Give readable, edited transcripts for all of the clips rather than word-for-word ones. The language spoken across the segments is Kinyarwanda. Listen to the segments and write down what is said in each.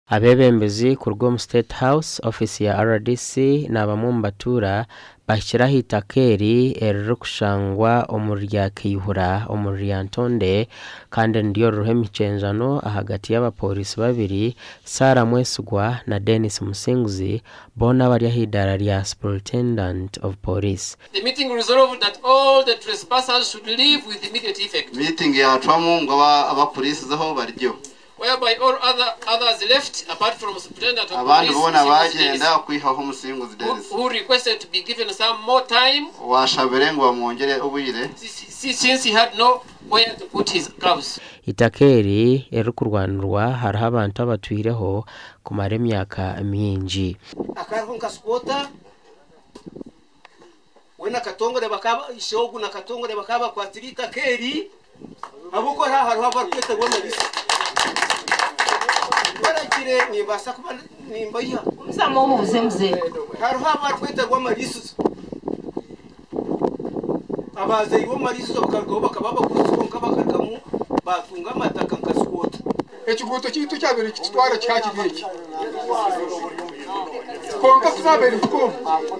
Abebembezi ku rwo State House office ya RDC n'abamumbatura bashyiraho itakeri rukushangwa umurya kiyihura umurya ntonde kandi ndiyo ruhemi cenjano hagati y'abapolisi babiri Sarah Mwesugwa na Dennis Musinguzi bona bari hidara rya Superintendent of Police. The meeting resolved that all the trespassers should leave with immediate effect. Meeting ya twamu ngwa abapolisi zaho baryo. Whereby all others left apart from Superintendent of Abantu Police bona bagenda kwihaho Musinguzi Dennis. who requested to be given some more time. Washabere ngo bamwongere ubuyire. Since he had no where to put his gloves. Itakeri erukurwanurwa hariho abantu abatwireho kumara emyaka myingi. Akarunka spota wena katongore bakaba ishogu na katongore bakaba kwatiri itakeri abuko hariho abarwete bomerisi barakire nimbasa kuba nimbayiha Muzamo mubuze mze hariho abarwete bomerisi abaze ibo marisi bakagaho bakaba bakuzuka bakagamu batunga amataka nkasukota ekiguto kitu cyabere kitwara cyakigiki konga tunabere ko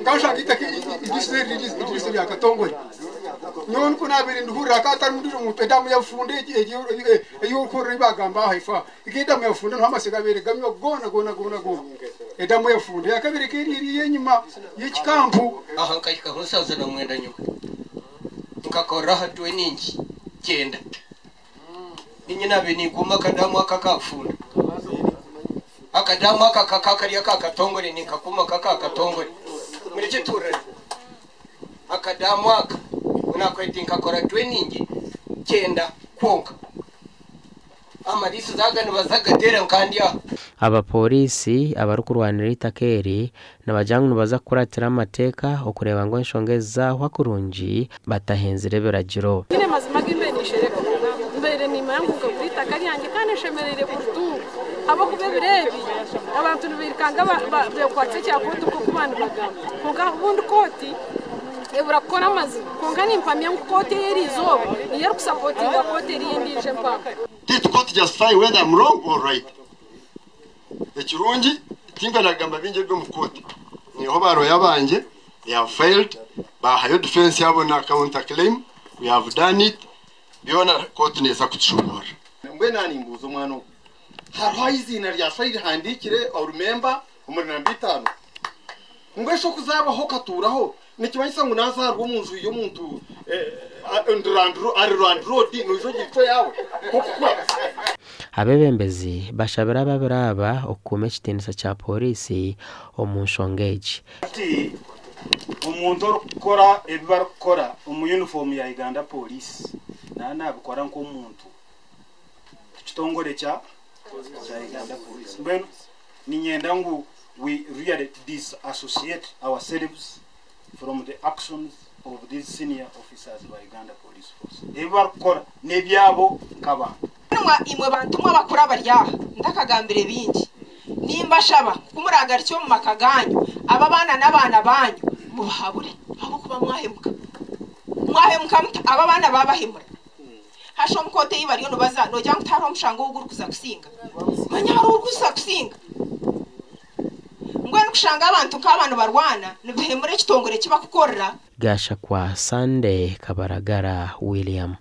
ngashaka itaki igisere bya katongore nyon kunabere nduhura katari muri mu pedamu yafunde eyo ko ribagamba haifa ikidamu yafunde no amasega bere gamyo gona edamu yafunde yakabere kiri yenyuma yikikampu aha nkayika hosaza na mwenda nyuma nkakora hatwe ningi genda ninyina beni kuma kadamu akakafunda akadamu akakakariya kakatongore nikakuma kakatongore muri kiturare akadamu aka unakwete nkakora twe ningi genda konka amarisi zagana bazagatera nkandi ya abapolisi abarukurwanira itakeri n'abajyangu baza kuratira amateka okureba ngo nshongeza hwakurunji batahenzire beragiro ine mazima gimbenishere mbere ni mangu kuri takari yange kandi shemerere burtu abo kubebirebi abantu nibirikanga bakwatse cyakoto ko kubana bagamba konga bundu koti ebura kona mazi konga ni mpamya koti yerizo yari kusapotinga koti yindije mpaka Did court justify whether I'm wrong or right? Ekirungi tinga nagamba binje byo mukoti niho baro yabanje they have failed bahayo defense yabo na counter claim we have done it biona court neza kutushobora Mbwe nani mbuzo mwana hariho izina rya file handikire or remember umurina mbitano ngwe sho kuzabaho katuraho nikibanyisa ngo nazarwo munzu yo muntu road nujo gito yawe abebembezi bashabira babiraba okume kitinisa cya polisi omunshongeji umuntu ukora ebibarukora mu uniform ya Uganda Police nabikora nko umuntu kitongore cya Uganda Police mbeno ninyenda ngo we really disassociate ourselves from the actions of these senior officers by Uganda Police Force ebibarukora nebyabo kaba imwe bantu mwa bakora barya ndakagambire bindi nimba shaba kumuragara cyo mu makaganyo aba bana n'abana banyu mubahabure abo kuba mwahemuka aba bana babahemura hasho mukote yibariyo no baza no jya ngutaro mushango ugurukuza gusinga manyaro ugurukuza gusinga ngwani kushanga abantu nk'abantu barwana nibihemure kitongore kiba kukorera gasha kwa Sunday Kabaragara William.